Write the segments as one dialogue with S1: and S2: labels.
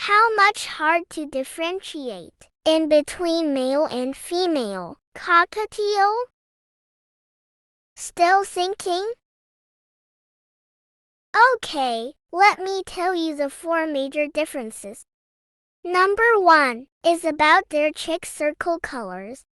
S1: How much hard to differentiate in between male and female cockatiel? Still thinking? Okay, let me tell you the four major differences. Number 1 is about their chick circle colors.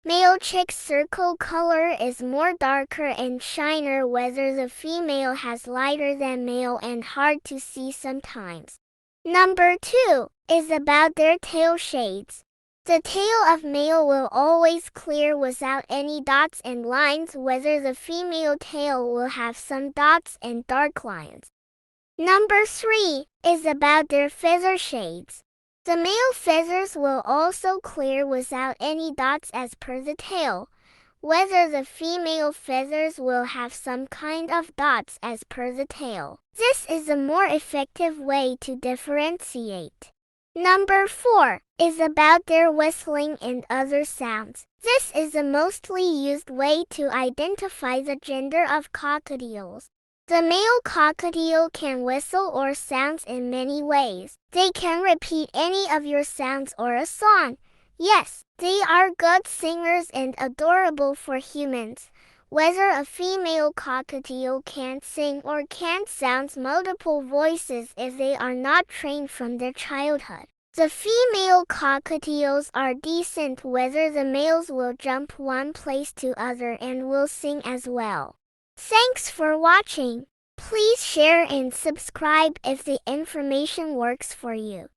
S1: Male chick circle color is more darker and shiner, whereas the female has lighter than male and hard to see sometimes. Number 2 is about their tail shades. The tail of male will always clear without any dots and lines, whereas the female tail will have some dots and dark lines. Number 3 is about their feather shades. The male feathers will also clear without any dots as per the tail, whether the female feathers will have some kind of dots as per the tail. This is a more effective way to differentiate. Number 4 is about their whistling and other sounds. This is the mostly used way to identify the gender of cockatiels. The male cockatiel can whistle or sounds in many ways. They can repeat any of your sounds or a song. Yes, they are good singers and adorable for humans. Whether a female cockatiel can't sing or can't sound multiple voices if they are not trained from their childhood. The female cockatiels are decent, whether the males will jump one place to other and will sing as well. Thanks for watching. Please share and subscribe if the information works for you.